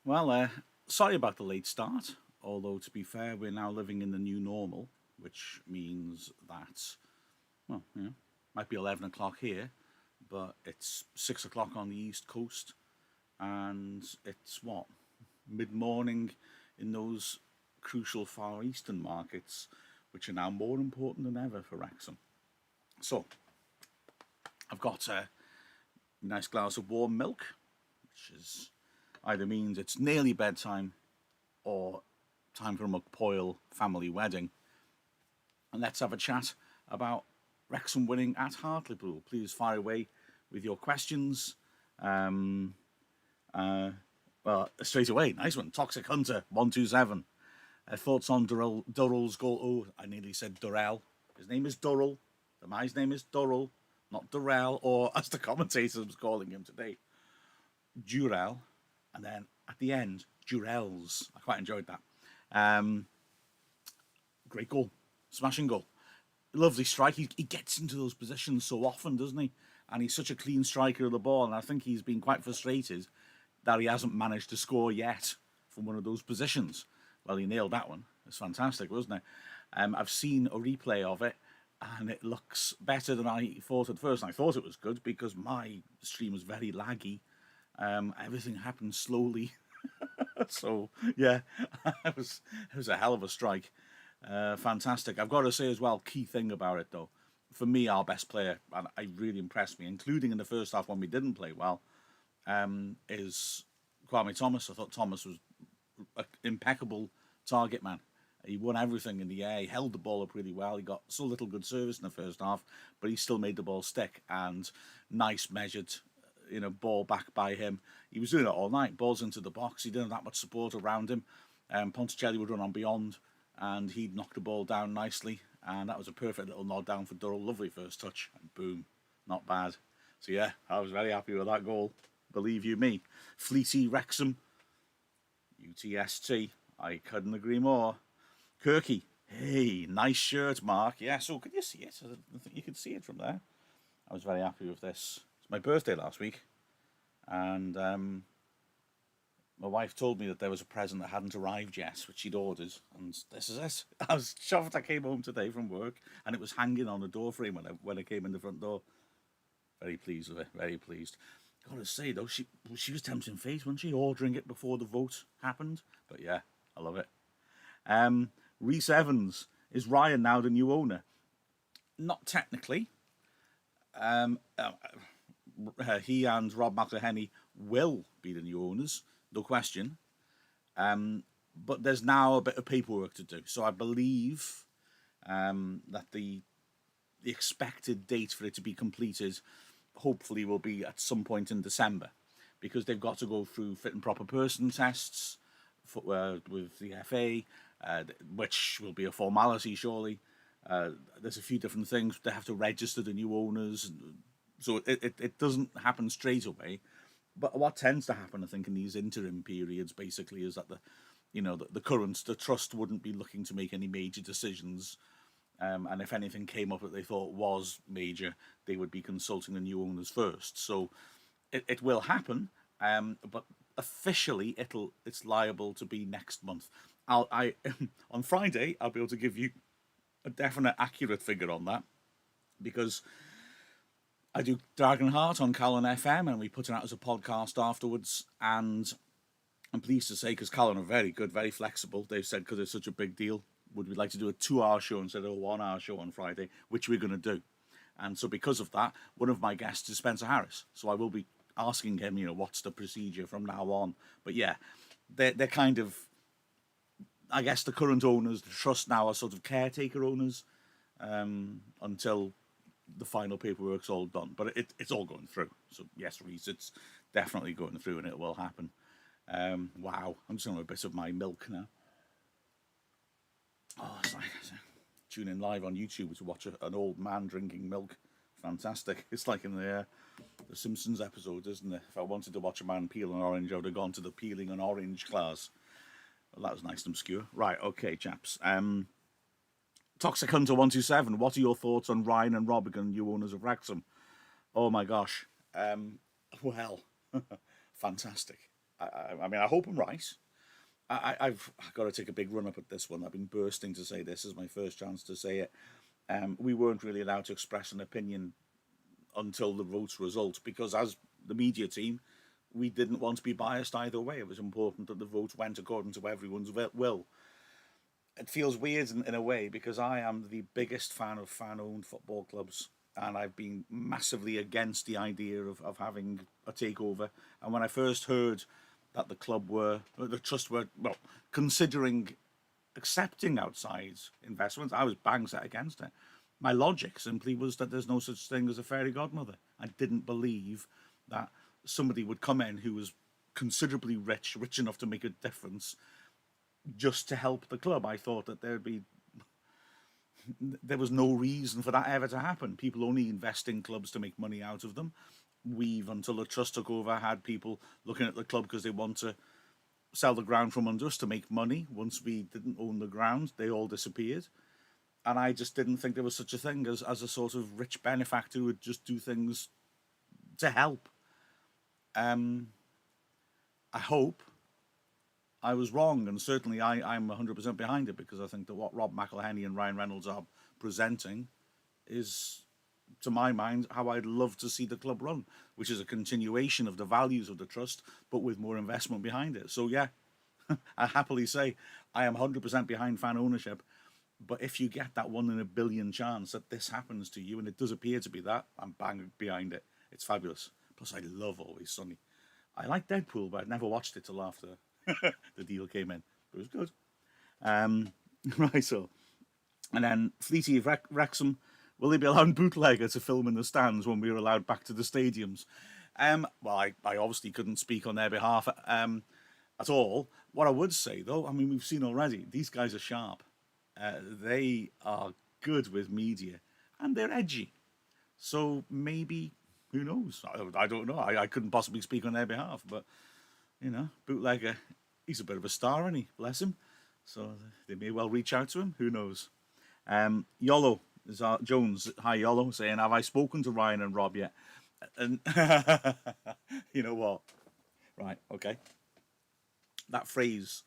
Well, sorry about the late start. Although, to be fair, we're now living in the new normal, which means that, well, might be 11 o'clock here, but it's 6 o'clock on the East Coast, and it's what? Mid morning in those crucial Far Eastern markets, which are now more important than ever for Wrexham. So, I've got a nice glass of warm milk, which is either means it's nearly bedtime or time for a McPoyle family wedding. And let's have a chat about Wrexham winning at Hartlepool. Please fire away with your questions. Um, well, straight away, nice one. Toxic Hunter 127. Thoughts on Durrell's goal? Oh, I nearly said Durrell. His name is Durrell. The man's name is Durrell, not Durrell, or as the commentator was calling him today, Durrell. And then at the end, Durrells. I quite enjoyed that. Um, Great goal, smashing goal, lovely strike. He gets into those positions so often, doesn't he? And he's such a clean striker of the ball. And I think he's been quite frustrated that he hasn't managed to score yet from one of those positions. Well, he nailed that one. It's fantastic, wasn't it? I've seen a replay of it, and it looks better than I thought at first. And I thought it was good because my stream was very laggy. Everything happened slowly. So yeah, it was a hell of a strike. Fantastic. I've got to say as well, key thing about it though, for me, our best player, and it really impressed me, including in the first half when we didn't play well, is Kwame Thomas. I thought Thomas was an impeccable target man. He won everything in the air. He held the ball up really well. He got so little good service in the first half, but he still made the ball stick. And nice measured, ball back by him. He was doing it all night. Balls into the box. He didn't have that much support around him. Ponticelli would run on beyond, and he'd knock the ball down nicely. And that was a perfect little nod down for Durrell. Lovely first touch, and boom, not bad. So yeah, I was very happy with that goal. Believe you me. Fleety Wrexham, UTST. I couldn't agree more. Kirky, hey, nice shirt, Mark. Yeah, so could you see it? I think you could see it from there. I was very happy with this. It's my birthday last week, and my wife told me that there was a present that hadn't arrived yet, which she'd ordered, and this is it. I was chuffed. I came home today from work, and it was hanging on the door frame when I came in the front door. Very pleased with it. Very pleased. Got to say though, she was tempting fate, wasn't she? Ordering it before the vote happened, but yeah, I love it. Rhys Evans, is Ryan now the new owner? Not technically. He and Rob McElhenney will be the new owners, no question. But there's now a bit of paperwork to do. So I believe that the expected date for it to be completed hopefully will be at some point in December, because they've got to go through fit and proper person tests with the FA, which will be a formality surely. There's a few different things. They have to register the new owners, so it doesn't happen straight away. But what tends to happen, I think, in these interim periods, basically, is that the trust wouldn't be looking to make any major decisions, and if anything came up that they thought was major, they would be consulting the new owners first. So it will happen, but officially it's liable to be next month. On Friday I'll be able to give you a definite, accurate figure on that, because I do Dragon Heart on Callan FM, and we put it out as a podcast afterwards. And I'm pleased to say, because Callan are very good, very flexible, they've said, because it's such a big deal, would we like to do a 2-hour show instead of a 1-hour show on Friday, which we're going to do. And so because of that, one of my guests is Spencer Harris. So I will be asking him, what's the procedure from now on. But yeah, they're kind of, I guess the current owners, the trust now, are sort of caretaker owners until the final paperwork's all done. But it's all going through. So yes, Reese, it's definitely going through, and it will happen. Wow, I'm just going to have a bit of my milk now. Oh, it's like tune in live on YouTube to watch an old man drinking milk. Fantastic. It's like in the Simpsons episode, isn't it? If I wanted to watch a man peel an orange, I would have gone to the peeling an orange class. Well, that was nice and obscure. Right, okay, chaps. Toxic Hunter 127, what are your thoughts on Ryan and Rob becoming new owners of Wrexham? Oh my gosh. Well, fantastic. I mean, I hope I'm right. I've got to take a big run up at this one. I've been bursting to say this is my first chance to say it. We weren't really allowed to express an opinion until the vote's result because, as the media team, we didn't want to be biased either way. It was important that the vote went according to everyone's will. It feels weird in a way because I am the biggest fan of fan owned football clubs. And I've been massively against the idea of having a takeover. And when I first heard that the trust were, well, considering accepting outside investments, I was bang set against it. My logic simply was that there's no such thing as a fairy godmother. I didn't believe that somebody would come in who was considerably rich enough to make a difference just to help the club. I thought that there was no reason for that ever to happen. People only invest in clubs to make money out of them. We've, until the trust took over, had people looking at the club because they want to sell the ground from under us to make money. Once we didn't own the ground, they all disappeared. And I just didn't think there was such a thing as a sort of rich benefactor who would just do things to help. I hope I was wrong, and certainly I'm 100% behind it because I think that what Rob McElhenney and Ryan Reynolds are presenting is, to my mind, how I'd love to see the club run, which is a continuation of the values of the trust, but with more investment behind it. So, yeah, I happily say I am 100% behind fan ownership. But if you get that 1 in a billion chance that this happens to you, and it does appear to be that, I'm bang behind it. It's fabulous. Plus, I love Always Sunny. I like Deadpool, but I'd never watched it till after the deal came in. But it was good. Right, so. And then Fleety of Wrexham, will they be allowing bootlegger to film in the stands when we were allowed back to the stadiums? Well, I obviously couldn't speak on their behalf at all. What I would say, though, I mean, we've seen already, these guys are sharp. They are good with media, and they're edgy. So maybe, who knows? I don't know. I couldn't possibly speak on their behalf, but, bootlegger, he's a bit of a star, isn't he? Bless him. So they may well reach out to him. Who knows? Yolo is Jones. Hi, Yolo, saying, have I spoken to Ryan and Rob yet? And you know what? Right, okay. That phrase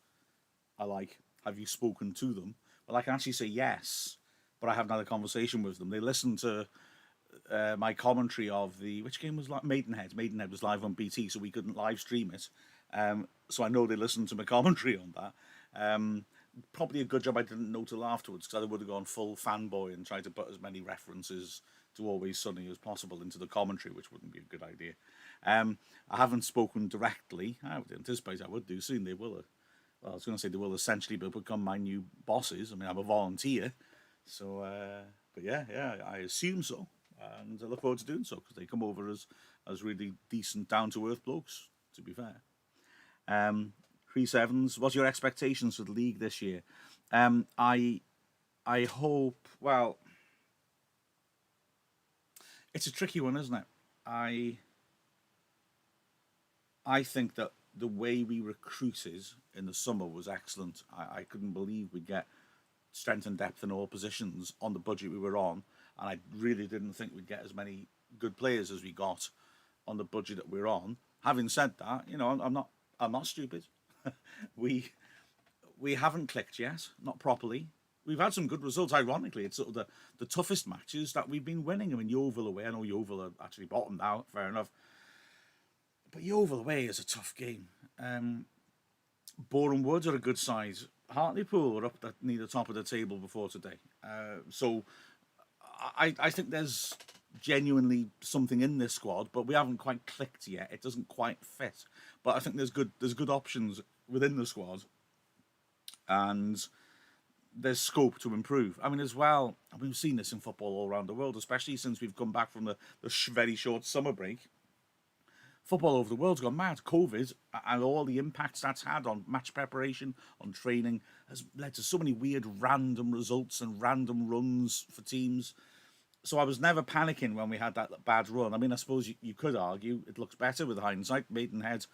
I like. Have you spoken to them? Well, I can actually say yes, but I haven't had a conversation with them. They listened to my commentary of which game was like Maidenhead. Maidenhead was live on BT, so we couldn't live stream it. So I know they listened to my commentary on that. Probably a good job I didn't know till afterwards, because I would have gone full fanboy and tried to put as many references to Always Sunny as possible into the commentary, which wouldn't be a good idea. I haven't spoken directly. I would anticipate I would do soon. They will. Well, I was going to say they will essentially become my new bosses. I mean, I'm a volunteer. So, but yeah, I assume so. And I look forward to doing so because they come over as really decent, down-to-earth blokes, to be fair. Chris Evans, what's your expectations for the league this year? I hope, well, it's a tricky one, isn't it? I think that the way we recruited in the summer was excellent. I couldn't believe we'd get strength and depth in all positions on the budget we were on, and I really didn't think we'd get as many good players as we got on the budget that we're on. Having said that, I'm not stupid. we haven't clicked yet, not properly. We've had some good results. Ironically, it's sort of the toughest matches that we've been winning. I mean, Yeovil away. I know Yeovil are actually bottomed out. Fair enough. But Yeovil away is a tough game. Boreham Wood are a good side. Hartlepool were up near the top of the table before today. So I think there's genuinely something in this squad, but we haven't quite clicked yet. It doesn't quite fit. But I think there's good options within the squad, and there's scope to improve. I mean, as well, we've seen this in football all around the world, especially since we've come back from the very short summer break. Football over the world's gone mad. COVID and all the impacts that's had on match preparation, on training, has led to so many weird random results and random runs for teams. So I was never panicking when we had that bad run. I mean, I suppose you could argue it looks better with hindsight. Maidenhead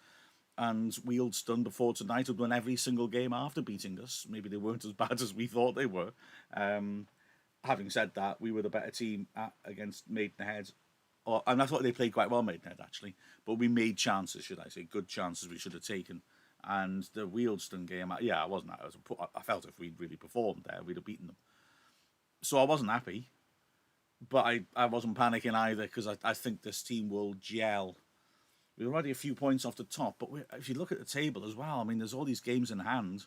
and Wealdstone before tonight had won every single game after beating us. Maybe they weren't as bad as we thought they were. Having said that, we were the better team against Maidenhead and I thought they played quite well, Maidenhead, actually. But we made chances, should I say, good chances we should have taken. And the Wealdstone game, yeah, I wasn't. I felt if we'd really performed there, we'd have beaten them. So I wasn't happy, but I wasn't panicking either because I think this team will gel. We're already a few points off the top, but if you look at the table as well, I mean, there's all these games in hand.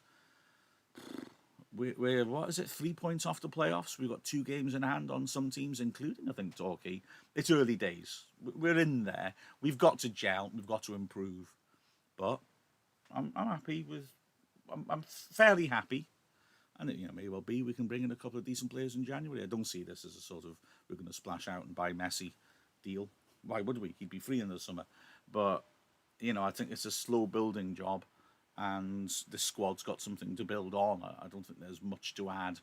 We're what is it, 3 points off the playoffs? We've got 2 games in hand on some teams, including, I think, Torquay. It's early days. We're in there. We've got to gel. We've got to improve. But I'm happy with. I'm fairly happy, and it may well be we can bring in a couple of decent players in January. I don't see this as a sort of we're going to splash out and buy Messi deal. Why would we? He'd be free in the summer. But I think it's a slow building job, and this squad's got something to build on. I don't think there's much to add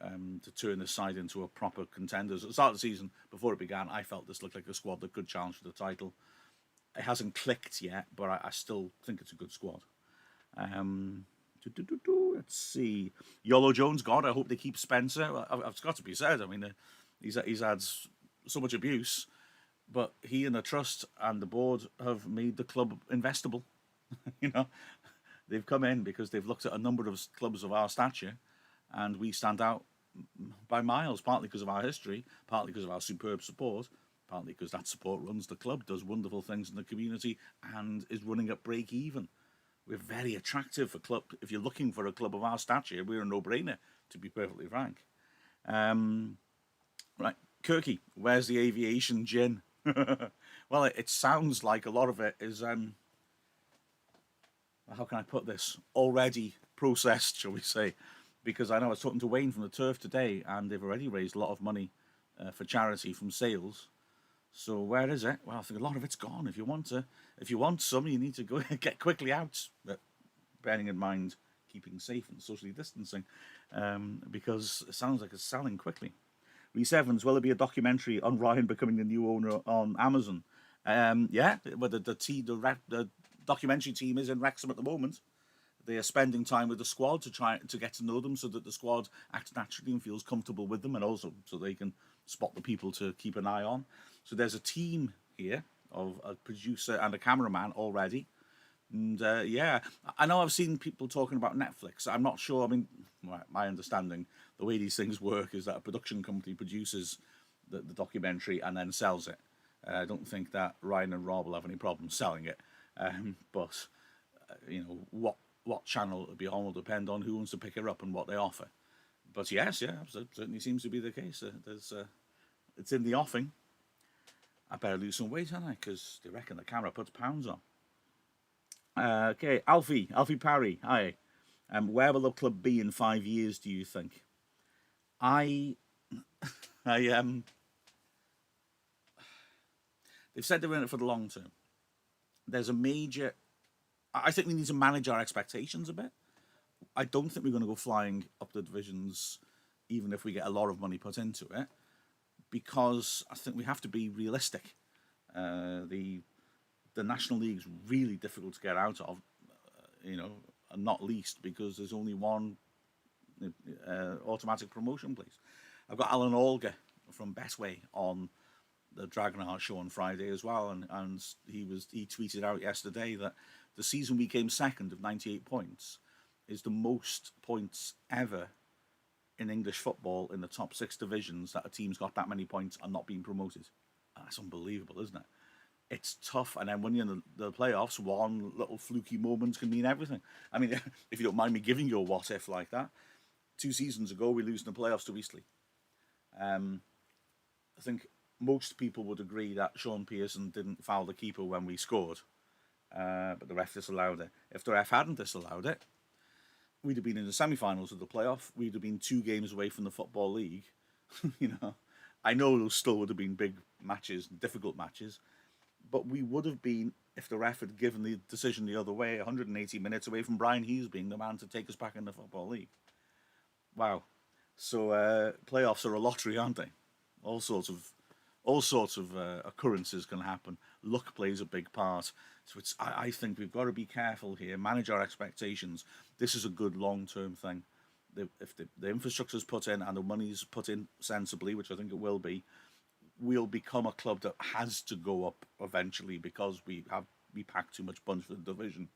to turn this side into a proper contenders. At the start of the season, before it began, I felt this looked like a squad that could challenge for the title. It hasn't clicked yet, but I still think it's a good squad. Let's see. Yolo Jones, God, I hope they keep Spencer. It's got to be said. I mean, he's had so much abuse, but he and the trust and the board have made the club investable. They've come in because they've looked at a number of clubs of our stature, and we stand out by miles, partly because of our history, partly because of our superb support, partly because that support runs the club, does wonderful things in the community, and is running at break even. We're very attractive for club. If you're looking for a club of our stature, we're a no-brainer, to be perfectly frank. Right, Kirky, where's the aviation gin? Well, it sounds like a lot of it is, how can I put this, already processed, shall we say? Because I know I was talking to Wayne from the Turf today, and they've already raised a lot of money for charity from sales. So where is it? Well, I think a lot of it's gone. If you want some, you need to go get quickly out. But bearing in mind keeping safe and socially distancing, because it sounds like it's selling quickly. Reese Evans, will there be a documentary on Ryan becoming the new owner on Amazon? Yeah, but the documentary team is in Wrexham at the moment. They are spending time with the squad to try to get to know them, so that the squad acts naturally and feels comfortable with them, and also so they can spot the people to keep an eye on. So there's a team here of a producer and a cameraman already. And yeah, I know I've seen people talking about Netflix. I'm not sure. I mean, my understanding, the way these things work is that a production company produces the documentary and then sells it. I don't think that Ryan and Rob will have any problem selling it. But what channel it'll be on will depend on who wants to pick her up and what they offer. But yes, yeah, certainly seems to be the case. It's in the offing. I better lose some weight, haven't I? Because they reckon the camera puts pounds on. Okay, Alfie Parry, hi. Where will the club be in 5 years, do you think? They've said they're in it for the long term. There's a major. I think we need to manage our expectations a bit. I don't think we're going to go flying up the divisions, even if we get a lot of money put into it, because I think we have to be realistic. The National League's really difficult to get out of, and not least because there's only one automatic promotion place. I've got Alan Olga from Betway on the Dragonheart show on Friday as well, and he tweeted out yesterday that the season we came second of 98 points is the most points ever in English football in the top 6 divisions that a team's got that many points and not being promoted. That's unbelievable, isn't it? It's tough, and then when you're in the playoffs, one little fluky moment can mean everything. I mean, if you don't mind me giving you a what if like that, 2 seasons ago we lose in the playoffs to Eastleigh. I think most people would agree that Sean Pearson didn't foul the keeper when we scored, but the ref disallowed it. If the ref hadn't disallowed it, we'd have been in the semi-finals of the playoff. We'd have been 2 games away from the Football League. I know those still would have been big matches, difficult matches, but we would have been, if the ref had given the decision the other way, 180 minutes away from Brian Hughes being the man to take us back in the Football League. Wow. So playoffs are a lottery, aren't they? All sorts of occurrences can happen. Luck plays a big part. So I think we've got to be careful here, manage our expectations. This is a good long-term thing. If the infrastructure's put in and the money's put in sensibly, which I think it will be, we'll become a club that has to go up eventually because we pack too much punch for the division.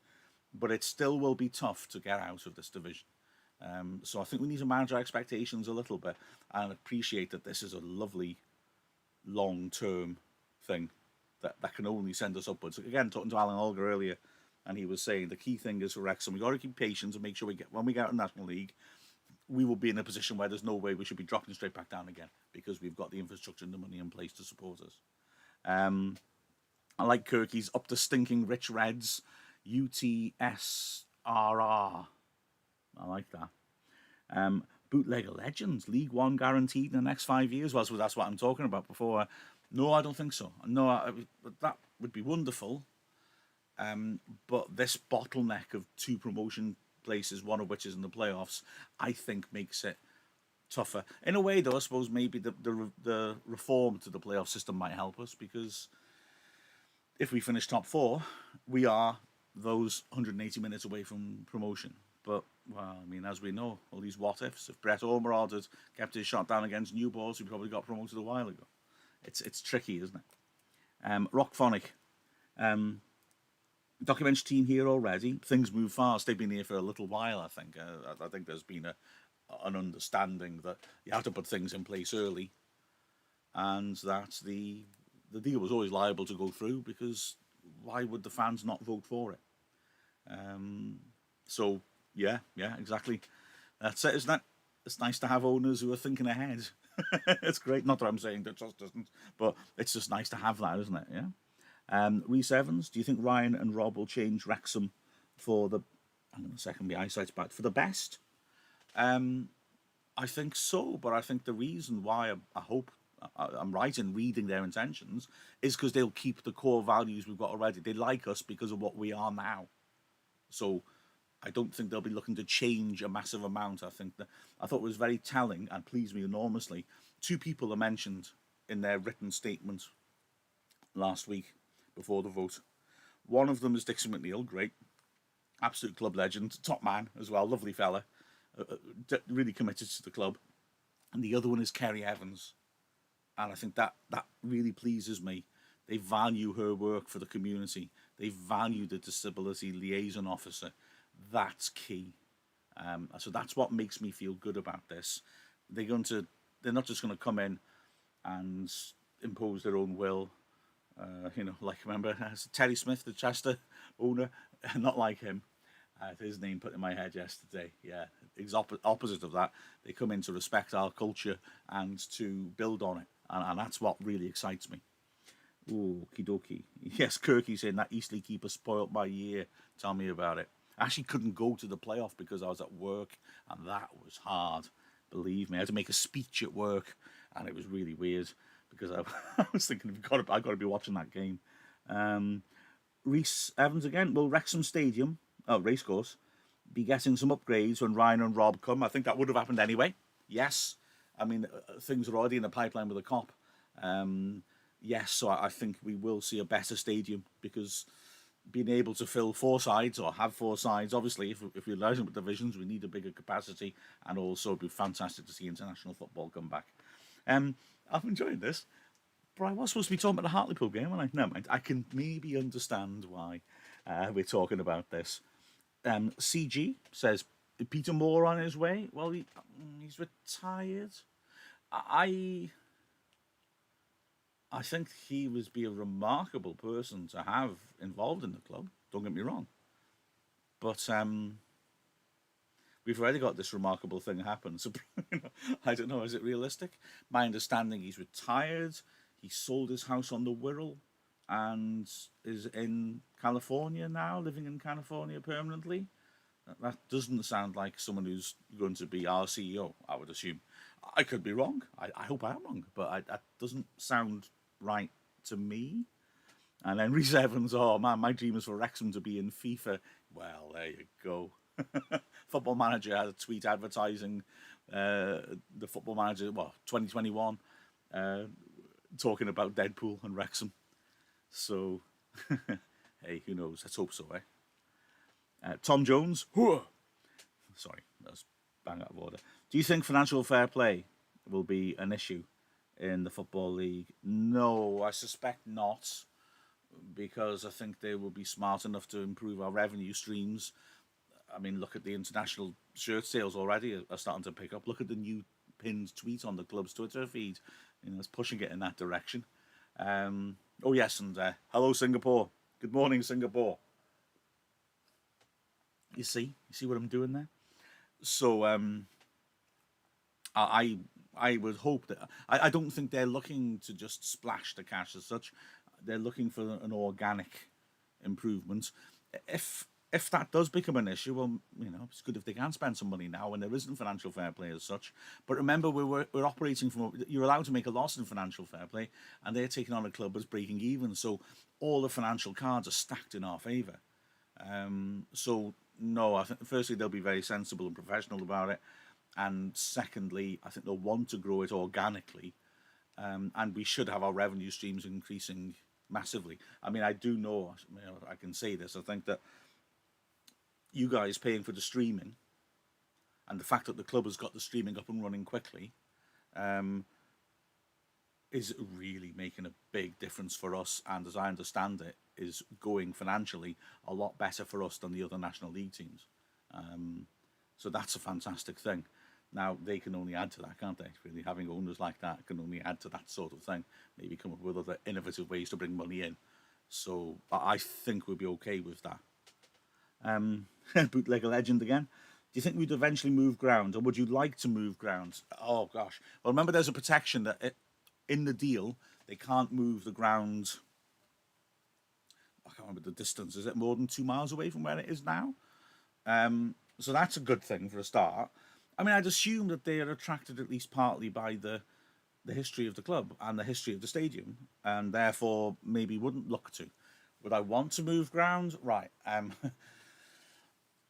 But it still will be tough to get out of this division. So I think we need to manage our expectations a little bit and appreciate that this is a lovely long-term thing that can only send us upwards. Again, talking to Alan Olga earlier, and he was saying the key thing is for Wrexham, we got to keep patience and make sure when we get out of the National League, we will be in a position where there's no way we should be dropping straight back down again because we've got the infrastructure and the money in place to support us. I like Kirky's up the stinking rich Reds, UTSRR. I like that. Bootlegger Legends, League One guaranteed in the next 5 years. Well, so that's what I'm talking about before. No, I don't think so. No, that would be wonderful. But this bottleneck of 2 promotion places, one of which is in the playoffs, I think makes it tougher. In a way, though, I suppose maybe the reform to the playoff system might help us, because if we finish top 4, we are those 180 minutes away from promotion. But, well, I mean, as we know, all these what-ifs. If Brett Ormerod had kept his shot down against Newport, he probably got promoted a while ago. It's tricky, isn't it? Rockphonic. Documentary team here already. Things move fast. They've been here for a little while, I think. I think there's been an understanding that you have to put things in place early, and that the deal was always liable to go through, because why would the fans not vote for it? So, yeah, exactly. That's it, isn't it? It's nice to have owners who are thinking ahead. It's great. Not that I'm saying that just doesn't, but it's just nice to have that, isn't it? Yeah. Rhys Evans, do you think Ryan and Rob will change Wrexham for the... I'm going to second my eyesight's back. For the best? I think so, but I think the reason why I hope I'm right in reading their intentions is because they'll keep the core values we've got already. They like us because of what we are now. So I don't think they'll be looking to change a massive amount. I thought it was very telling and pleased me enormously. 2 people are mentioned in their written statement last week before the vote. One of them is Dixon McNeil, great, absolute club legend, top man as well, lovely fella, really committed to the club. And the other one is Kerry Evans, and I think that really pleases me. They value her work for the community. They value the disability liaison officer. That's key. So that's what makes me feel good about this. They're not just going to come in and impose their own will. Like, remember Terry Smith, the Chester owner, not like him. His name put in my head yesterday. Yeah, opposite of that. They come in to respect our culture and to build on it, and that's what really excites me. Ooh, okie dokie. Yes, Kirky saying that Eastleigh keeper spoilt my year. Tell me about it. I actually couldn't go to the playoff because I was at work, and that was hard. Believe me, I had to make a speech at work, and it was really weird because I was thinking, I've got to be watching that game. Rhys Evans again. Will Wrexham Stadium, Racecourse, be getting some upgrades when Ryan and Rob come? I think that would have happened anyway. Yes. I mean, things are already in the pipeline with the COP. Yes, so I think we will see a better stadium, because being able to fill 4 sides, or have 4 sides, obviously, if we're lining up divisions, we need a bigger capacity, and also it'd be fantastic to see international football come back. I'm enjoying this, but I was supposed to be talking about the Hartlepool game, and never mind. I can maybe understand why we're talking about this. CG says, Peter Moore on his way? Well, he's retired. I think he would be a remarkable person to have involved in the club. Don't get me wrong. But we've already got this remarkable thing happen. So I don't know, is it realistic? My understanding, he's retired. He sold his house on the Wirral and is in California now, living in California permanently. That doesn't sound like someone who's going to be our CEO, I would assume. I could be wrong. I hope I am wrong, but that doesn't sound right to me. And then Rhys Evans, oh man, my dream is for Wrexham to be in FIFA. Well, there you go. Football Manager had a tweet advertising the Football Manager, 2021, talking about Deadpool and Wrexham. So, hey, who knows? Let's hope so, eh? Tom Jones, sorry, that's bang out of order. Do you think financial fair play will be an issue in the Football League? No, I suspect not, because I think they will be smart enough to improve our revenue streams. I mean, look at the international shirt sales already are starting to pick up. Look at the new pinned tweet on the club's Twitter feed. It's pushing it in that direction. Oh yes, and hello Singapore. Good morning, Singapore. You see what I'm doing there. So I I would hope that I don't think they're looking to just splash the cash as such. They're looking for an organic improvement. If that does become an issue, well, it's good if they can spend some money now when there isn't financial fair play as such. But remember, we're operating from, you're allowed to make a loss in financial fair play, and they're taking on a club as breaking even. So all the financial cards are stacked in our favour. So no, I think firstly they'll be very sensible and professional about it, and secondly, I think they'll want to grow it organically, and we should have our revenue streams increasing massively. I mean, I do know, I can say this. I think that you guys paying for the streaming and the fact that the club has got the streaming up and running quickly um, is really making a big difference for us. And as I understand it, is going financially a lot better for us than the other National League teams. So that's a fantastic thing. Now they can only add to that, can't they? Really, having owners like that can only add to that sort of thing. Maybe come up with other innovative ways to bring money in. So I think we'll be okay with that. Bootlegger legend again. Do you think we'd eventually move ground, or would you like to move ground? Oh gosh. Well, remember, there's a protection that in the deal they can't move the ground. I can't remember the distance. Is it more than 2 miles away from where it is now? So that's a good thing for a start. I mean, I'd assume that they are attracted at least partly by the history of the club and the history of the stadium, and therefore maybe wouldn't look to. Would I want to move ground? Right.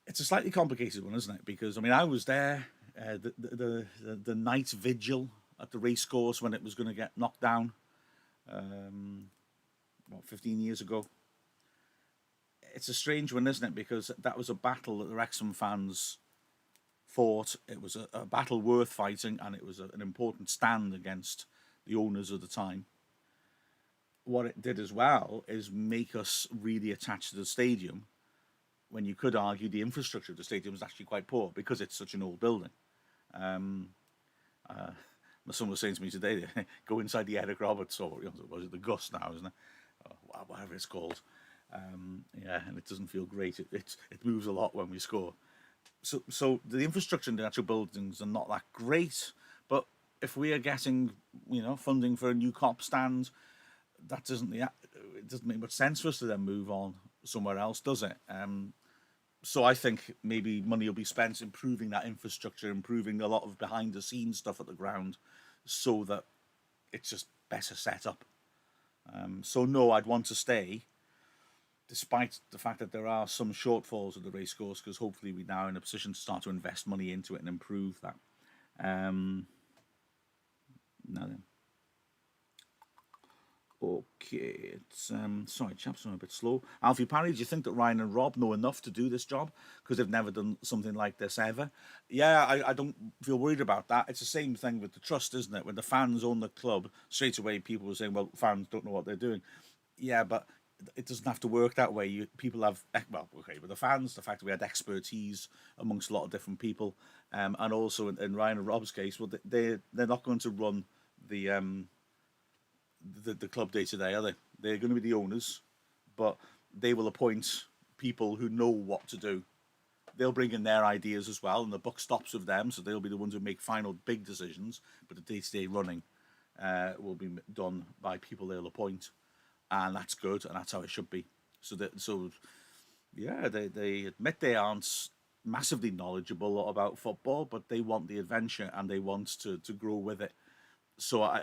It's a slightly complicated one, isn't it? Because I mean, I was there the night vigil at the racecourse when it was going to get knocked down, um, 15 years ago. It's a strange one, isn't it? Because that was a battle that the Wrexham fans fought. It was a battle worth fighting, and it was an important stand against the owners of the time. What it did as well is make us really attached to the stadium, when you could argue the infrastructure of the stadium is actually quite poor because it's such an old building. Um, my son was saying to me today, go inside the Eric Roberts, or was it the Gus now, isn't it? Whatever it's called. Yeah, and it doesn't feel great. It moves a lot when we score. So the infrastructure in the actual buildings are not that great. But if we are getting funding for a new cop stand, it doesn't make much sense for us to then move on somewhere else, does it? So I think maybe money will be spent improving that infrastructure, improving a lot of behind the scenes stuff at the ground, so that it's just better set up. So no, I'd want to stay, despite the fact that there are some shortfalls at the racecourse, because hopefully we're now in a position to start to invest money into it and improve that. Now then. Okay, it's sorry, chaps, I'm a bit slow. Alfie Parry, do you think that Ryan and Rob know enough to do this job because they've never done something like this ever? Yeah, I don't feel worried about that. It's the same thing with the trust, isn't it? When the fans own the club, straight away people were saying, "Well, fans don't know what they're doing." Yeah, but it doesn't have to work that way. People have okay, but the fans, the fact that we had expertise amongst a lot of different people, and also in Ryan and Rob's case, well, they're not going to run the the club day to day, are they? They're going to be the owners, but they will appoint people who know what to do. They'll bring in their ideas as well, and the buck stops with them, so they'll be the ones who make final big decisions. But the day-to-day running will be done by people they'll appoint, and that's good, and that's how it should be. So yeah, they admit they aren't massively knowledgeable about football, but they want the adventure and they want to grow with it. So I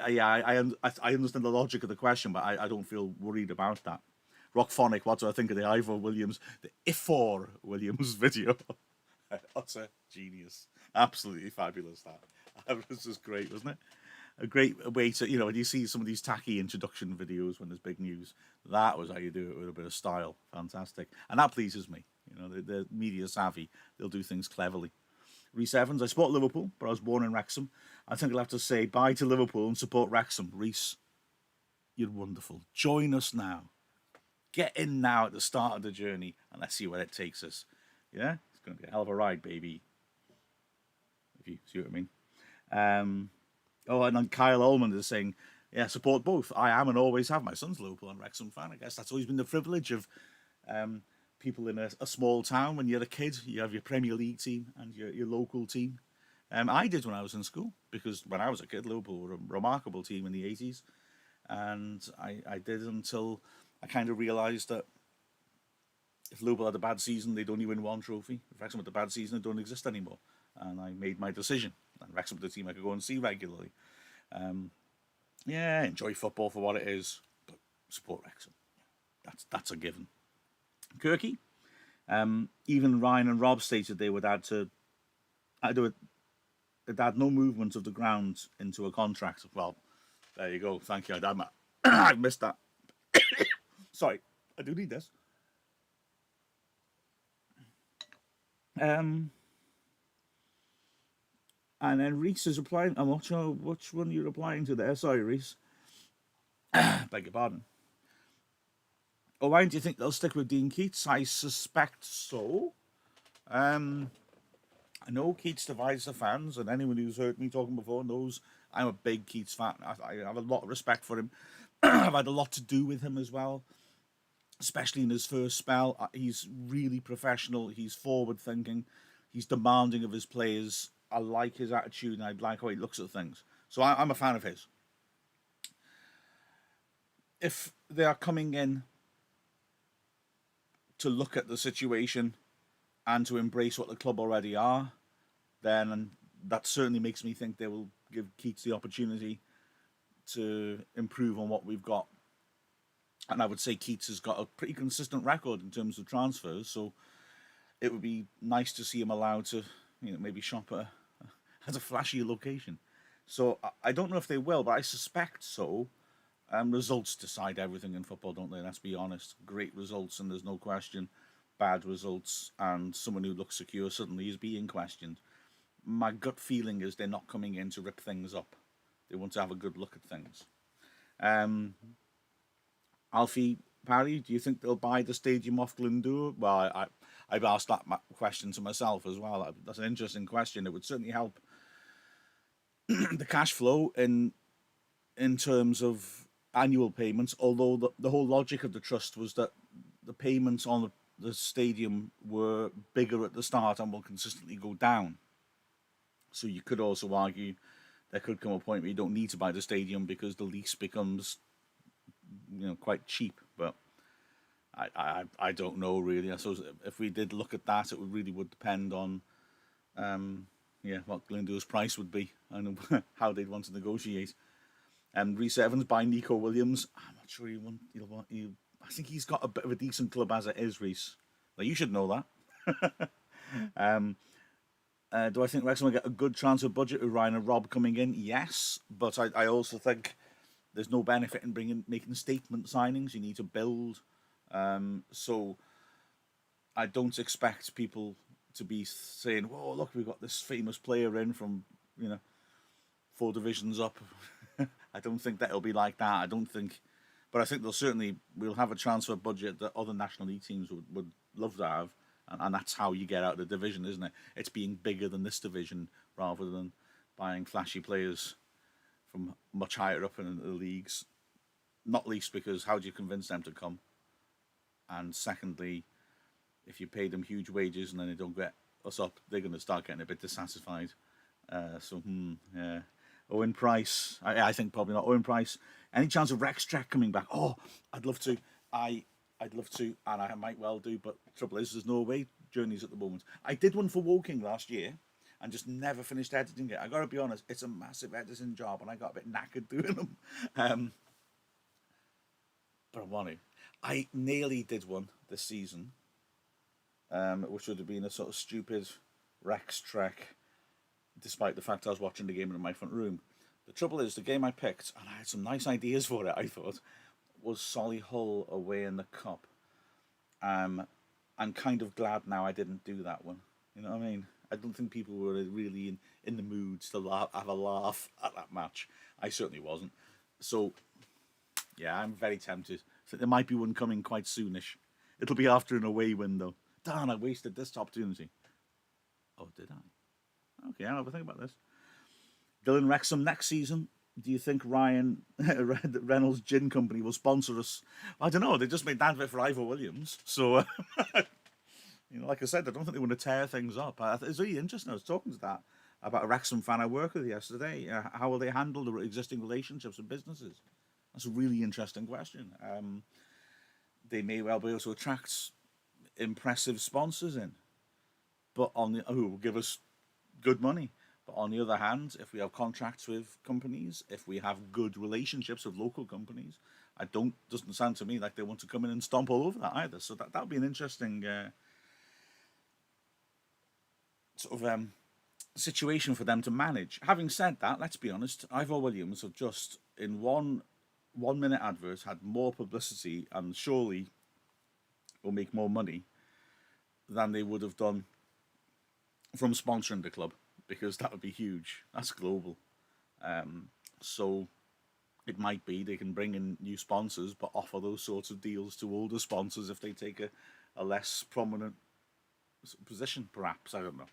understand the logic of the question, but I don't feel worried about that. Rockphonic, what do I think of the Ivor Williams, the Ifor Williams video? Utter genius, absolutely fabulous. That was just great, wasn't it? A great way to, when you see some of these tacky introduction videos when there's big news, that was how you do it, with a bit of style. Fantastic, and that pleases me. They're media savvy; they'll do things cleverly. Reese Evans. I support Liverpool, but I was born in Wrexham. I think I'll have to say bye to Liverpool and support Wrexham. Reese, you're wonderful. Join us now. Get in now at the start of the journey, and let's see where it takes us. Yeah, it's going to be a hell of a ride, baby. If you see what I mean. And then Kyle Ullman is saying, yeah, support both. I am and always have. My son's a Liverpool and Wrexham fan. I guess that's always been the privilege of people in a small town. When you're a kid, you have your Premier League team and your local team. I did when I was in school, because when I was a kid, Liverpool were a remarkable team in the 80s. And I did until I kind of realised that if Liverpool had a bad season, they'd only win one trophy. If Wrexham had a bad season, they don't exist anymore. And I made my decision. And Wrexham was the team I could go and see regularly. Yeah, enjoy football for what it is, but support Wrexham. That's a given. Kirky, even Ryan and Rob stated they would add no movement of the ground into a contract. Well, there you go. Thank you. I missed that. Sorry, I do need this. And then Reese is replying. I'm not sure which one you're replying to there. Sorry, Reese. Beg your pardon. Oh, why do you think they'll stick with Dean Keats? I suspect so. I know Keats divides the fans, and anyone who's heard me talking before knows I'm a big Keats fan. I have a lot of respect for him. I've had a lot to do with him as well, especially in his first spell. He's really professional. He's forward-thinking. He's demanding of his players. I like his attitude, and I like how he looks at things. So I'm a fan of his. If they are coming in to look at the situation and to embrace what the club already are, then that certainly makes me think they will give Keats the opportunity to improve on what we've got. And I would say Keats has got a pretty consistent record in terms of transfers, so it would be nice to see him allowed to, maybe shop at a flashy location. So I don't know if they will, but I suspect so. Results decide everything in football, don't they? Let's be honest. Great results, and there's no question. Bad results, and someone who looks secure suddenly is being questioned. My gut feeling is they're not coming in to rip things up. They want to have a good look at things. Alfie Parry, do you think they'll buy the stadium off Glyndŵr? Well, I've asked that question to myself as well. That's an interesting question. It would certainly help the cash flow in terms of annual payments, although the whole logic of the trust was that the payments on the stadium were bigger at the start and will consistently go down. So you could also argue there could come a point where you don't need to buy the stadium because the lease becomes quite cheap. But I don't know really. I suppose if we did look at that, it would depend on what Glyndŵr's price would be and how they'd want to negotiate. And Reece Evans by Nico Williams. I'm not sure he'll want. I think he's got a bit of a decent club as it is, Reece. Like, you should know that. Do I think Wrexham will get a good transfer budget with Ryan and Rob coming in? Yes, but I also think there's no benefit in making statement signings. You need to build. So I don't expect people to be saying, "Whoa, look, we've got this famous player in from 4 divisions up." I don't think that'll be like that. But I think we'll have a transfer budget that other National League teams would love to have, and that's how you get out of the division, isn't it? It's being bigger than this division rather than buying flashy players from much higher up in the leagues. Not least because how do you convince them to come? And secondly, if you pay them huge wages and then they don't get us up, they're going to start getting a bit dissatisfied. Yeah. Owen Price, I think probably not. Owen Price, any chance of Rex Trek coming back? Oh, I'd love to. I'd love to, and I might well do, but the trouble is there's no away journeys at the moment. I did one for Woking last year and just never finished editing it. I got to be honest, it's a massive editing job and I got a bit knackered doing them. But I want to. I nearly did one this season, which would have been a sort of stupid Rex Trek, despite the fact I was watching the game in my front room. The trouble is, the game I picked, and I had some nice ideas for it, I thought, was Solihull away in the Cup. I'm kind of glad now I didn't do that one. You know what I mean? I don't think people were really in the mood to have a laugh at that match. I certainly wasn't. So, yeah, I'm very tempted. So there might be one coming quite soonish. It'll be after an away window. Darn, I wasted this opportunity. Oh, did I? Okay, I'll have a think about this. Dylan Wrexham next season. Do you think Ryan Reynolds Gin Company will sponsor us? I don't know. They just made that advert for Ivor Williams, so like I said, I don't think they want to tear things up. It's really interesting. I was talking to that about a Wrexham fan I worked with yesterday. How will they handle the existing relationships with businesses? That's a really interesting question. They may well be able to attract impressive sponsors in, but who will give us good money. But on the other hand, if we have contracts with companies, if we have good relationships with local companies, doesn't sound to me like they want to come in and stomp all over that either. So that would be an interesting situation for them to manage. Having said that, let's be honest, Ivor Williams have just in one minute advert had more publicity and surely will make more money than they would have done from sponsoring the club, because that would be huge. That's global. So it might be they can bring in new sponsors but offer those sorts of deals to older sponsors if they take a less prominent position, perhaps. I don't know.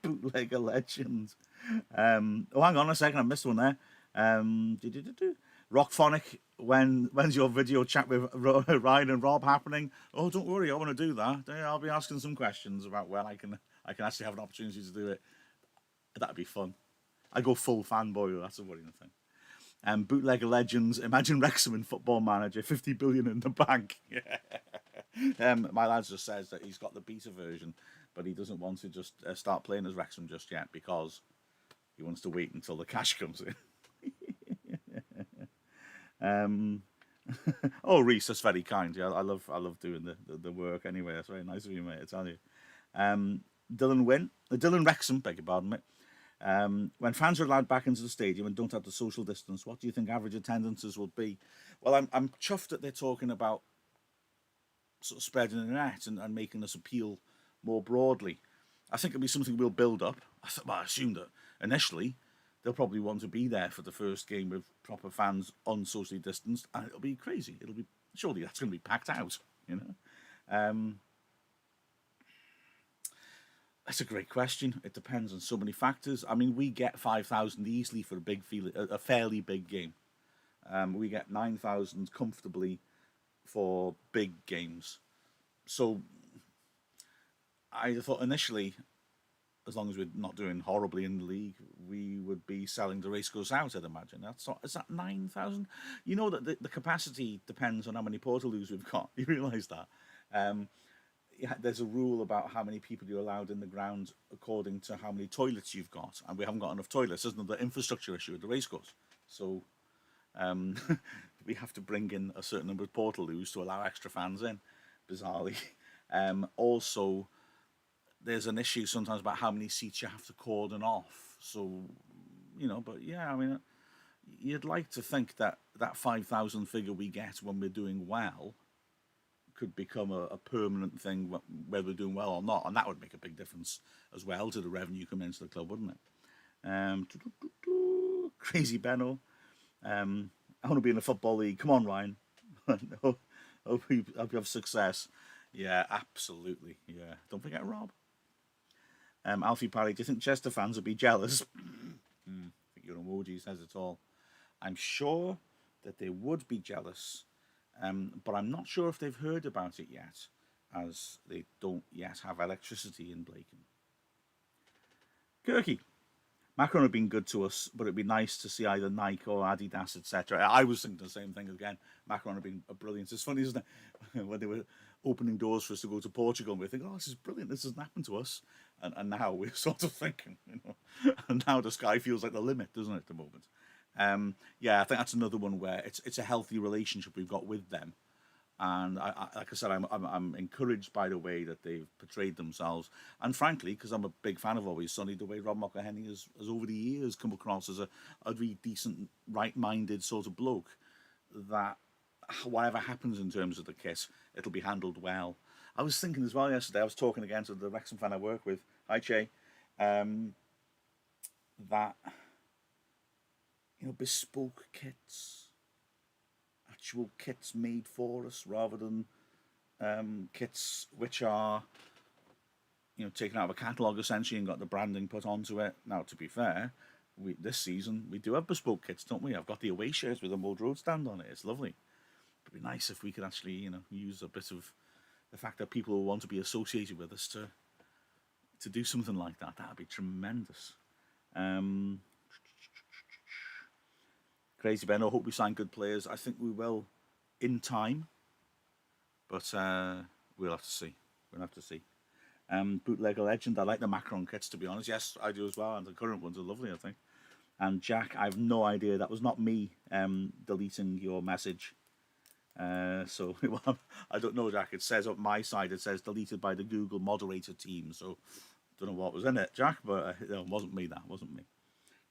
Bootlegger legends. Oh, hang on a second, I missed one there. Rockphonic, when's your video chat with Ryan and Rob happening? Oh, don't worry, I want to do that. I'll be asking some questions about when I can actually have an opportunity to do it. That'd be fun. I go full fanboy. That's a worrying thing. Bootlegger legends. Imagine Wrexham in Football Manager, 50 billion in the bank. My lad just says that he's got the beta version, but he doesn't want to just start playing as Wrexham just yet because he wants to wait until the cash comes in. Oh, Reese, that's very kind. Yeah, I love doing the work anyway. That's very nice of you, mate. I tell you. Dylan Wrexham, beg your pardon, mate. When fans are allowed back into the stadium and don't have the social distance, what do you think average attendances will be? Well, I'm chuffed that they're talking about sort of spreading the net and making this appeal more broadly. I think it'll be something we'll build up. I assume that initially they'll probably want to be there for the first game with proper fans unsocially distanced, and it'll be crazy. Surely that's going to be packed out, That's a great question. It depends on so many factors. I mean, we get 5,000 easily for a fairly big game. We get 9,000 comfortably for big games. So I thought initially, as long as we're not doing horribly in the league, we would be selling the racecourse out, I'd imagine. Is that 9,000? You know that the capacity depends on how many portaloos we've got. You realise that? There's a rule about how many people you're allowed in the ground according to how many toilets you've got. And we haven't got enough toilets. Isn't the infrastructure issue at the racecourse? So we have to bring in a certain number of portaloos to allow extra fans in, bizarrely. Also, there's an issue sometimes about how many seats you have to cordon off. So, but yeah, I mean, you'd like to think that 5,000 figure we get when we're doing well could become a permanent thing, whether we're doing well or not, and that would make a big difference as well to the revenue coming into the club, wouldn't it? Crazy Benno. I want to be in the Football League. Come on, Ryan. hope you have success. Yeah, absolutely. Yeah. Don't forget Rob. Alfie Parry, do you think Chester fans would be jealous? I think your emoji says it all. I'm sure that they would be jealous, but I'm not sure if they've heard about it yet, as they don't yet have electricity in Blacon. Kirky. Macron have been good to us, but it'd be nice to see either Nike or Adidas, etc. I was thinking the same thing again. Macron have been brilliant. It's funny, isn't it? When they were opening doors for us to go to Portugal, and we think, oh, this is brilliant. This hasn't happened to us. And now we're sort of thinking, and now the sky feels like the limit, doesn't it, at the moment? Yeah, I think that's another one where it's a healthy relationship we've got with them. And like I said, I'm encouraged by the way that they've portrayed themselves, and frankly, because I'm a big fan of Always Sunny, the way Rob McElhenney has over the years come across as a really decent, right-minded sort of bloke, that whatever happens in terms of the kit, it'll be handled well. I was thinking as well yesterday. I was talking again to the Wrexham fan I work with. Hi, Che. That bespoke kits, actual kits made for us, rather than kits which are taken out of a catalogue essentially and got the branding put onto it. Now, to be fair, this season we do have bespoke kits, don't we? I've got the away shirts with a Mold Road stand on it. It's lovely. It'd be nice if we could actually, use a bit of the fact that people will want to be associated with us to do something like that. That'd be tremendous. Crazy Ben, I hope we sign good players. I think we will in time, but we'll have to see. We'll have to see. Bootlegger Legend, I like the Macron kits, to be honest. Yes, I do as well, and the current ones are lovely, I think. And Jack, I have no idea. That was not me deleting your message. So I don't know, Jack. It says up my side, it says deleted by the Google moderator team. So don't know what was in it, Jack, but it wasn't me. That wasn't me.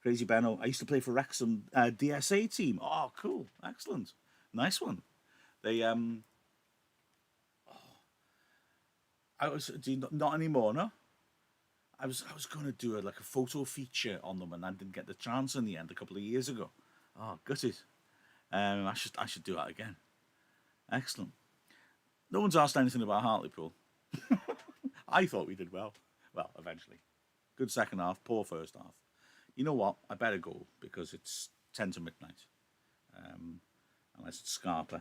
Crazy Benno. I used to play for Wrexham DSA team. Oh, cool, excellent, nice one. They I was not anymore. No, I was going to do a photo feature on them, and I didn't get the chance in the end a couple of years ago. Oh, gutted. I should do that again. Excellent. No one's asked anything about Hartlepool. I thought we did well. Well, eventually. Good second half, poor first half. You know what? I better go because it's 10 to midnight. Unless it's Scarpa.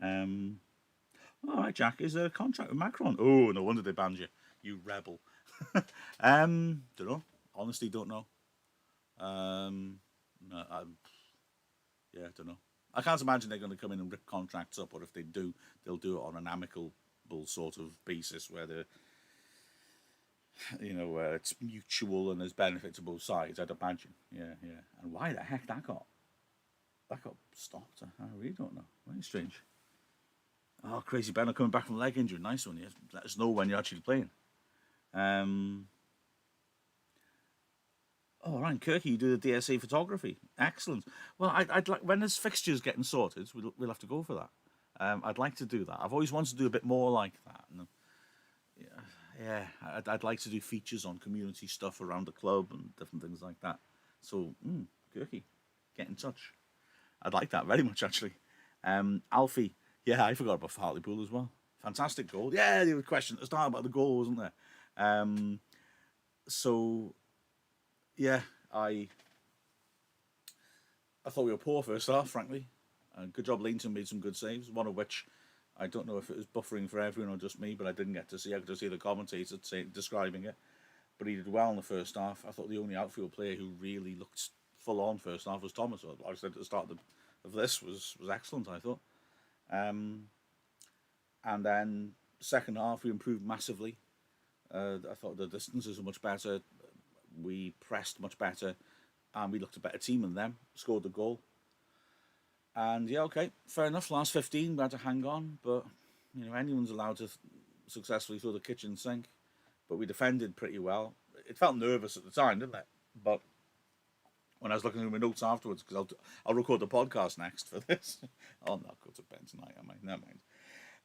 All right, Jack. Is there a contract with Macron? Oh, no wonder they banned you. You rebel. Don't know. Honestly, don't know. No, yeah, don't know. I can't imagine they're going to come in and rip contracts up, or if they do, they'll do it on an amicable sort of basis where it's mutual and there's benefit to both sides. I'd imagine. Yeah, yeah. And why the heck that got stopped? I really don't know. Very strange. Oh, Crazy Ben coming back from leg injury. Nice one. Yeah. Let us know when you're actually playing. Oh, Ryan Kirky, you do the DSA photography. Excellent. Well, I'd like, when there's fixtures getting sorted, we'll have to go for that. I'd like to do that. I've always wanted to do a bit more like that. And, yeah, I'd like to do features on community stuff around the club and different things like that. So, Kirky, get in touch. I'd like that very much, actually. Alfie, yeah, I forgot about Hartlepool as well. Fantastic goal. Yeah, there was a question at the start about the goal, wasn't there? So, yeah, I thought we were poor first half, frankly. Good job, Leamington made some good saves, one of which I don't know if it was buffering for everyone or just me, but I didn't get to see. I could just hear the commentator describing it. But he did well in the first half. I thought the only outfield player who really looked full on first half was Thomas. I said at the start of this was excellent, I thought. And then second half we improved massively. I thought the distances were much better. We pressed much better, and we looked a better team than them. Scored the goal. And yeah, okay, fair enough. Last 15, we had to hang on, but anyone's allowed to successfully throw the kitchen sink. But we defended pretty well. It felt nervous at the time, didn't it? But when I was looking at my notes afterwards, because I'll record the podcast next for this. I'll not go to bed tonight, I might. Never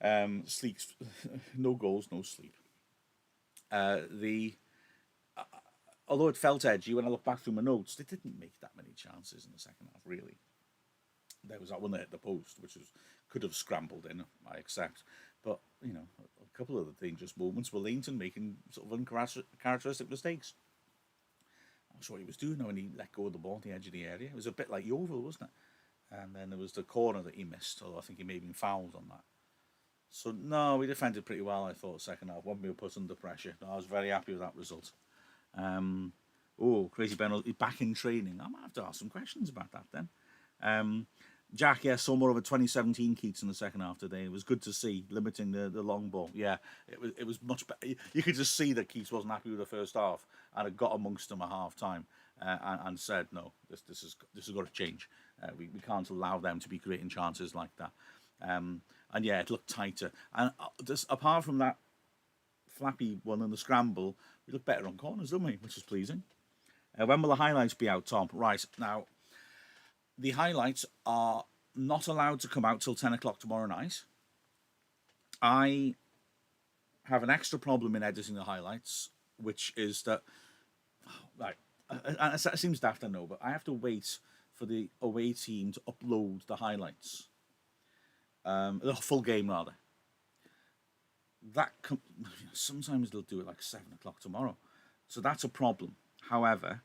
mind. Sleep, no goals, no sleep. Although it felt edgy, when I look back through my notes, they didn't make that many chances in the second half, really. There was that one that hit the post, which could have scrambled in, I accept. But, a couple of the dangerous moments were Leamington making sort of uncharacteristic mistakes. I'm not sure what he was doing when he let go of the ball at the edge of the area. It was a bit like Yeovil, wasn't it? And then there was the corner that he missed, although I think he may have been fouled on that. So, no, we defended pretty well, I thought, second half. When we were put under pressure. I was very happy with that result. Crazy Ben, back in training. I might have to ask some questions about that then. Jack, yeah, saw more of a 2017 Keats in the second half today. It was good to see, limiting the long ball. Yeah, it was much better. You could just see that Keats wasn't happy with the first half, and it got amongst them at half time, and said, no, this has got to change. We can't allow them to be creating chances like that. And yeah, it looked tighter. And just apart from that flappy one in the scramble, we looked better on corners, didn't we? Which is pleasing. When will the highlights be out, Tom? Right, now, the highlights are not allowed to come out till 10 o'clock tomorrow night. I have an extra problem in editing the highlights, which is that, right, it seems daft, I know, but I have to wait for the away team to upload the highlights, the full game rather. Sometimes they'll do it like 7 o'clock tomorrow, so that's a problem. However,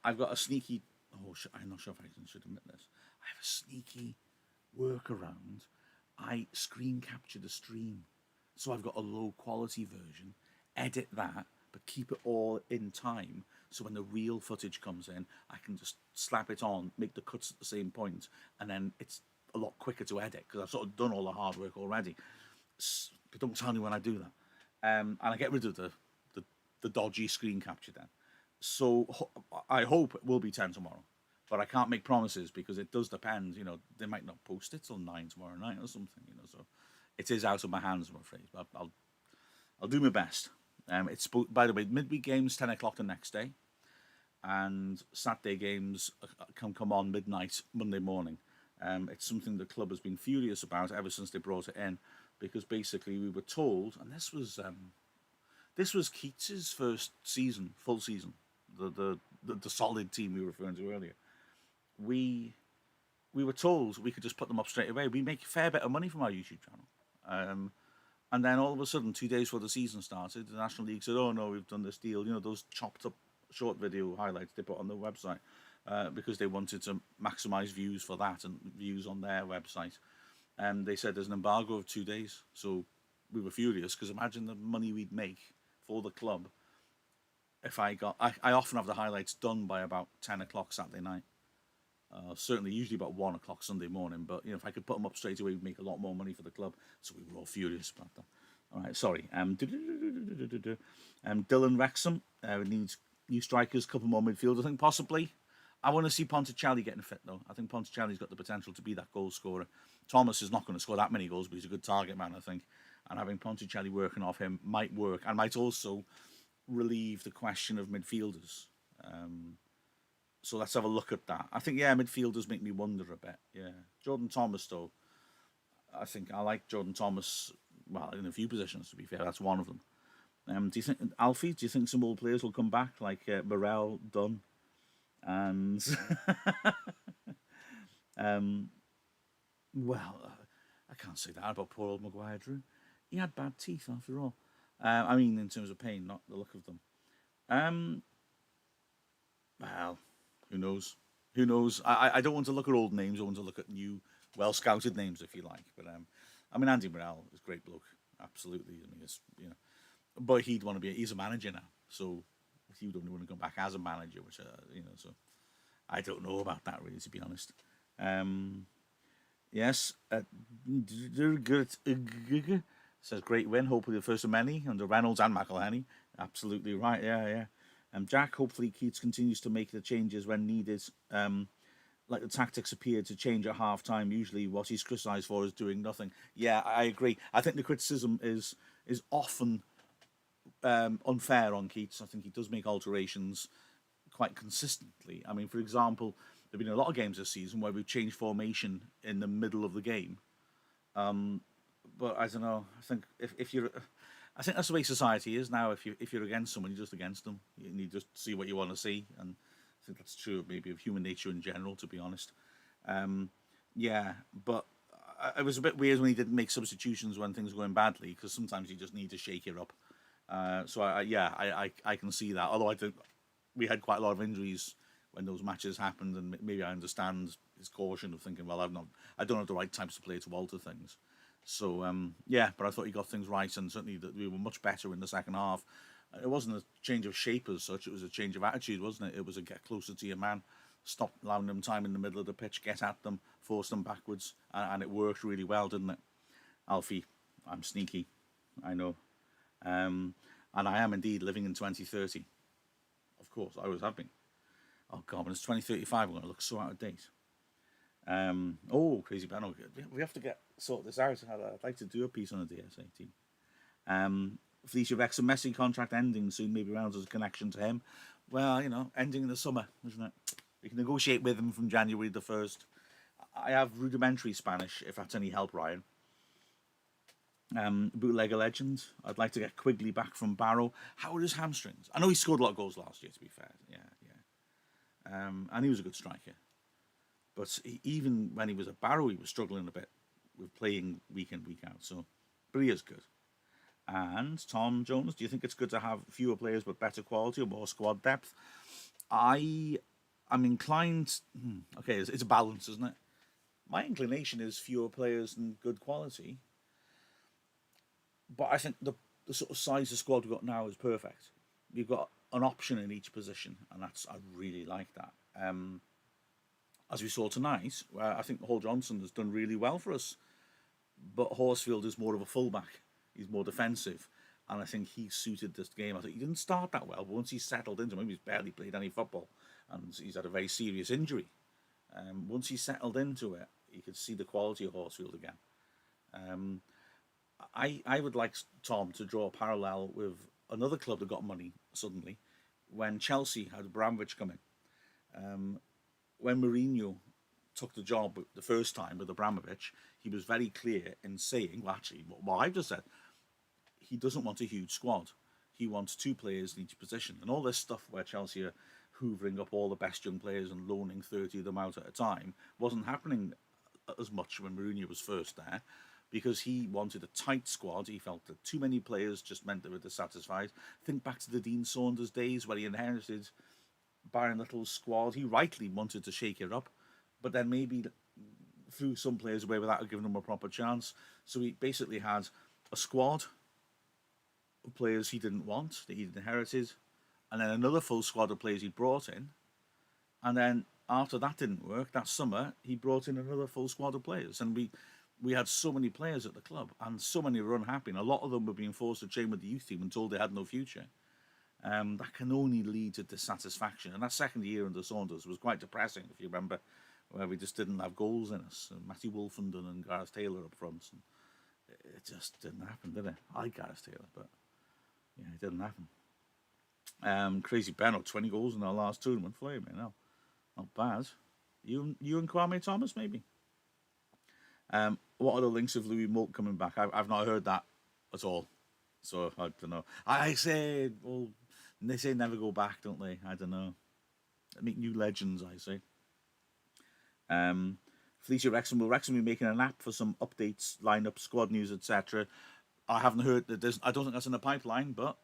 I've got a sneaky. Oh, I'm not sure if I should admit this. I have a sneaky workaround. I screen capture the stream, so I've got a low quality version. Edit that, but keep it all in time. So when the real footage comes in, I can just slap it on, make the cuts at the same point, and then it's a lot quicker to edit because I've sort of done all the hard work already. But don't tell me when I do that. And I get rid of the dodgy screen capture then. So I hope it will be 10 tomorrow, but I can't make promises because it does depend. You know, they might not post it till 9 tomorrow night or something. You know, so it is out of my hands, I'm afraid. But I'll do my best. It's by the way, midweek games 10 o'clock the next day, and Saturday games can come on midnight Monday morning. It's something the club has been furious about ever since they brought it in, because basically we were told, and this was Keats's first season, full season, the solid team we were referring to earlier. We were told we could just put them up straight away. We make a fair bit of money from our YouTube channel. And then all of a sudden, 2 days before the season started, the National League said, "Oh no, we've done this deal." You know, those chopped up short video highlights they put on the website because they wanted to maximise views for that and views on their website. And they said there's an embargo of 2 days. So we were furious because imagine the money we'd make for the club if I often have the highlights done by about 10 o'clock Saturday night. Certainly, usually about 1 o'clock Sunday morning. But if I could put them up straight away, we'd make a lot more money for the club. So we were all furious about that. All right, sorry. Dylan Wrexham needs new strikers, couple more midfielders. I think possibly. I want to see Ponticelli getting fit though. I think Ponticelli's got the potential to be that goal scorer. Thomas is not going to score that many goals, but he's a good target man, I think. And having Ponticelli working off him might work, and might also relieve the question of midfielders. So let's have a look at that. I think, midfielders make me wonder a bit. Yeah. Jordan Thomas, though, I think I like Jordan Thomas, well, in a few positions, to be fair. That's one of them. Do you think, Alfie, do you think some old players will come back, like Morel, Dunn, and... well, I can't say that about poor old Maguire, Drew. He had bad teeth, after all. I mean, in terms of pain, not the look of them. Well... Who knows? Who knows? I don't want to look at old names. I want to look at new, well-scouted names, if you like. But I mean, Andy Morel is a great bloke, absolutely. I mean, but he'd want to be. He's a manager now, so he would only want to come back as a manager, which So I don't know about that really, to be honest. Yes, says great win. Hopefully the first of many under Reynolds and McElhenney. Absolutely right. Yeah. Jack, hopefully Keats continues to make the changes when needed. Like the tactics appear to change at half time. Usually what he's criticised for is doing nothing. Yeah, I agree. I think the criticism is often unfair on Keats. I think he does make alterations quite consistently. I mean, for example, there have been a lot of games this season where we've changed formation in the middle of the game. But I don't know. I think if you're... I think that's the way society is now. If you're against someone, you're just against them. You just see what you want to see, and I think that's true maybe of human nature in general, to be honest. But it was a bit weird when he didn't make substitutions when things were going badly, because sometimes you just need to shake it up. So I can see that. Although we had quite a lot of injuries when those matches happened, and maybe I understand his caution of thinking, well, I don't have the right types of play to alter things. So, but I thought he got things right, and certainly that we were much better in the second half. It wasn't a change of shape as such, it was a change of attitude, wasn't it? It was a get closer to your man, stop allowing them time in the middle of the pitch, get at them, force them backwards, and it worked really well, didn't it? Alfie, I'm sneaky, I know. And I am indeed living in 2030. Of course, I always have been. Oh God, when it's 2035, I'm going to look so out of date. Crazy Ben. We have to sort this out. I'd like to do a piece on the DSA team. Felicia Wrexham Messi contract ending soon, maybe rounds as a connection to him. Well, ending in the summer, isn't it? We can negotiate with him from January the 1st. I have rudimentary Spanish, if that's any help, Ryan. Bootlegger legend. I'd like to get Quigley back from Barrow. How are his hamstrings? I know he scored a lot of goals last year, to be fair. Yeah, yeah. And he was a good striker. But even when he was at Barrow, he was struggling a bit with playing week in, week out. So, but he is good. And Tom Jones, do you think it's good to have fewer players but better quality or more squad depth? I am inclined. Okay, it's a balance, isn't it? My inclination is fewer players and good quality, but I think the sort of size of squad we've got now is perfect. We've got an option in each position, and I really like that. As we saw tonight, where I think Hall Johnson has done really well for us, but Horsfield is more of a fullback. He's more defensive, and I think he suited this game. I think he didn't start that well, but once he settled into it, maybe he's barely played any football, and he's had a very serious injury. Once he settled into it, you could see the quality of Horsfield again. Um, I would like Tom to draw a parallel with another club that got money suddenly when Chelsea had Abramovich come in. When Mourinho took the job the first time with Abramovich, he was very clear in saying, well, actually, what I've just said, he doesn't want a huge squad. He wants two players in each position. And all this stuff where Chelsea are hoovering up all the best young players and loaning 30 of them out at a time wasn't happening as much when Mourinho was first there, because he wanted a tight squad. He felt that too many players just meant they were dissatisfied. Think back to the Dean Saunders days where he inherited Byron Little's squad. He rightly wanted to shake it up, but then maybe threw some players away without giving them a proper chance. So he basically had a squad of players he didn't want, that he'd inherited, and then another full squad of players he'd brought in. And then after that didn't work, that summer, he brought in another full squad of players. And we had so many players at the club, and so many were unhappy, and a lot of them were being forced to train with the youth team and told they had no future. That can only lead to dissatisfaction. And that second year under Saunders was quite depressing, if you remember, where we just didn't have goals in us. And Matty Wolfenden and Gareth Taylor up front. And it just didn't happen, did it? I like Gareth Taylor, but yeah, it didn't happen. Crazy Benno, 20 goals in our last tournament for you, man. Not bad. You and Kwame Thomas, maybe. What are the links of Louis Moult coming back? I've not heard that at all. So I don't know. I say, well, they say never go back, don't they? I don't know. Make new legends, I say. Felicia Wrexham, will Wrexham be making an app for some updates, lineup, squad news, etc.? I haven't heard that I don't think that's in the pipeline, but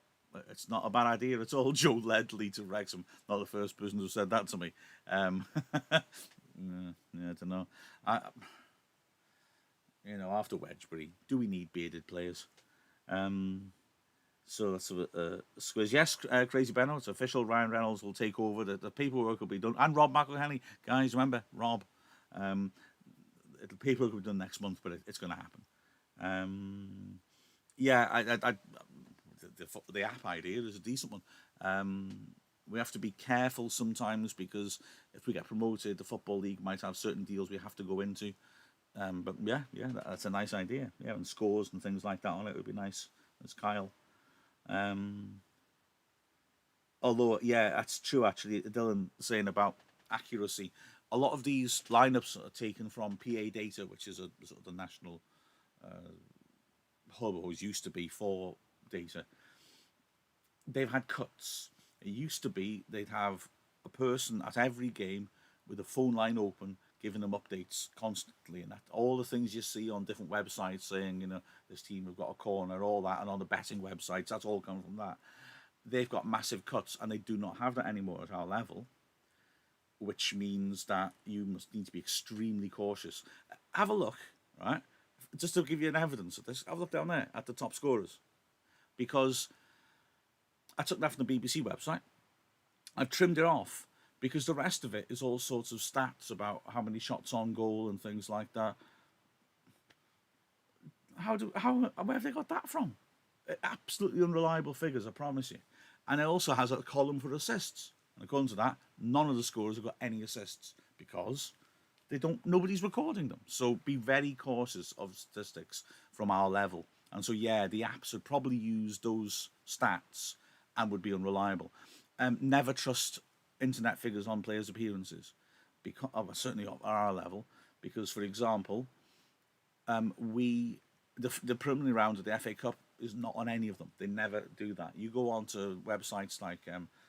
it's not a bad idea at all. Joe Ledley to Wrexham, not the first person who said that to me. Yeah, I don't know. After Wedgbury, do we need bearded players? So that's a squiz. Yes, Crazy Benno, it's official. Ryan Reynolds will take over. The paperwork will be done. And Rob McElhenney. Guys, remember, Rob. The paperwork will be done next month, but it's going to happen. The app idea is a decent one. We have to be careful sometimes because if we get promoted, the Football League might have certain deals we have to go into. But yeah, that's a nice idea. Yeah, and scores and things like that on it would be nice. As Kyle. Although, yeah, that's true actually. Dylan saying about accuracy. A lot of these lineups are taken from PA data, which is a sort of the national hub, always used to be for data. They've had cuts. It used to be they'd have a person at every game with a phone line open, giving them updates constantly, and that all the things you see on different websites saying, this team have got a corner, all that, and on the betting websites, that's all come from that. They've got massive cuts, and they do not have that anymore at our level, which means that you must need to be extremely cautious. Have a look, right? Just to give you an evidence of this, have a look down there at the top scorers, because I took that from the BBC website. I've trimmed it off because the rest of it is all sorts of stats about how many shots on goal and things like that. Where have they got that from? Absolutely unreliable figures, I promise you. And it also has a column for assists. And according to that, none of the scorers have got any assists because nobody's recording them. So be very cautious of statistics from our level. And so, yeah, the apps would probably use those stats and would be unreliable. Never trust internet figures on players' appearances, because certainly at our level, because, for example, we the preliminary round of the FA Cup is not on any of them. They never do that. You go on to websites like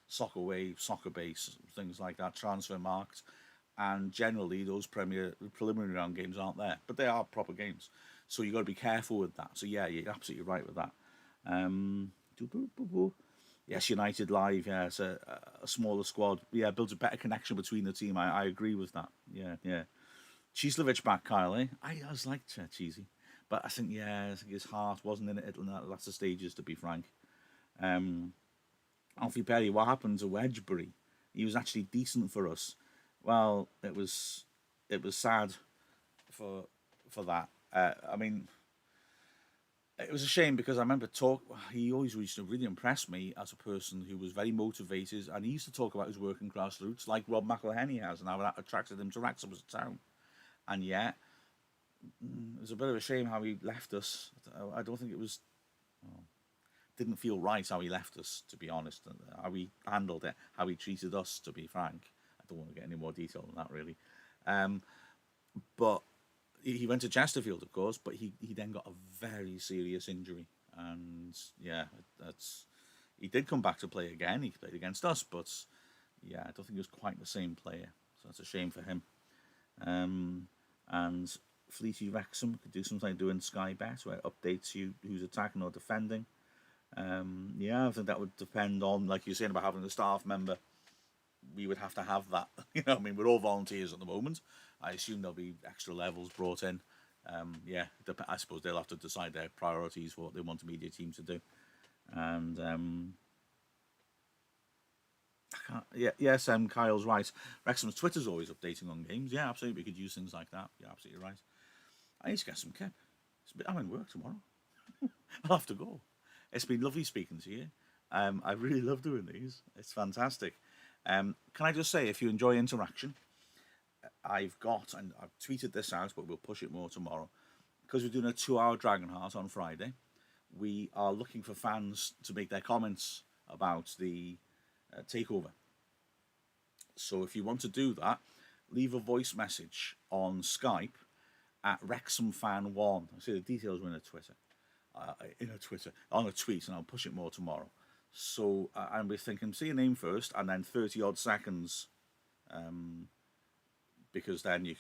Soccer Wave, Soccer Base, things like that, Transfer Markt, and generally those preliminary round games aren't there, but they are proper games. So you got to be careful with that. So yeah, you're absolutely right with that. Um, yes, United live. Yeah, it's a smaller squad. Yeah, builds a better connection between the team. I agree with that. Yeah, yeah. Chislovic back, Kyle. Eh? I always liked Cheesy, but I think his heart wasn't in it in the latter stages. To be frank, um, Alfie Perry. What happened to Wedgbury? He was actually decent for us. Well, it was sad for that. I mean, it was a shame because I remember He always used to really impress me as a person who was very motivated, and he used to talk about his working class roots, like Rob McElhenney has, and how that attracted him to Wrexham as a town. And yet, it was a bit of a shame how he left us. I don't think it was. Didn't feel right how he left us, to be honest, and how he handled it, how he treated us, to be frank. I don't want to get any more detail than that, really. Um, but he went to Chesterfield, of course, but he then got a very serious injury, and yeah, that's he did come back to play again. He played against us, but yeah, I don't think he was quite the same player. So that's a shame for him. And Fleety Wrexham could do something like doing Sky Bet, where it updates you who's attacking or defending. Yeah, I think that would depend on, like you're saying about having a staff member. We would have to have that. I mean, we're all volunteers at the moment. I assume there'll be extra levels brought in. Yeah, I suppose they'll have to decide their priorities for what they want the media team to do. And I can't, yeah, yes, Kyle's right. Wrexham's Twitter's always updating on games. Yeah, absolutely. We could use things like that. Yeah, absolutely right. I need to get some kip. I'm in work tomorrow. I'll have to go. It's been lovely speaking to you. I really love doing these. It's fantastic. Can I just say, if you enjoy interaction, I've tweeted this out, but we'll push it more tomorrow. Because we're doing a 2-hour Dragonheart on Friday, we are looking for fans to make their comments about the takeover. So if you want to do that, leave a voice message on Skype at WrexhamFan1. I see the details are in a Twitter. On a tweet, and I'll push it more tomorrow. So and we're thinking, say your name first, and then 30 odd seconds, because then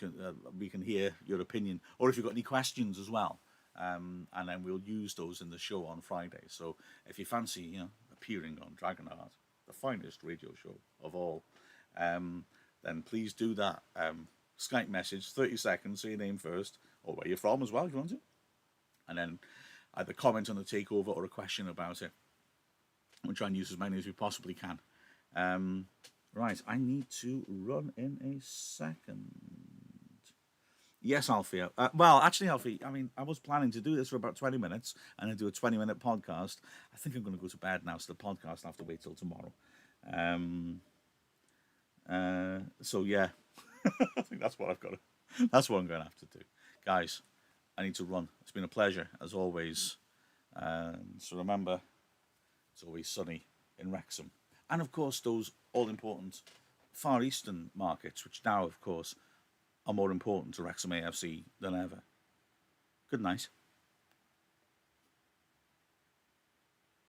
we can hear your opinion, or if you've got any questions as well, and then we'll use those in the show on Friday. So if you fancy, appearing on Dragonheart, the finest radio show of all, then please do that. Skype message, 30 seconds, say your name first, or where you're from as well, if you want to, and then either comment on the takeover or a question about it. We'll try and use as many as we possibly can. Right, I need to run in a second. Yes, Alfie. Well, actually, Alfie, I mean, I was planning to do this for about 20 minutes and then do a 20-minute podcast. I think I'm going to go to bed now, so the podcast I'll have to wait till tomorrow. So, yeah, I think that's what that's what I'm going to have to do. Guys, I need to run. It's been a pleasure, as always. So remember, it's always sunny in Wrexham. And, of course, those all-important Far Eastern markets, which now, of course, are more important to Wrexham AFC than ever. Good night.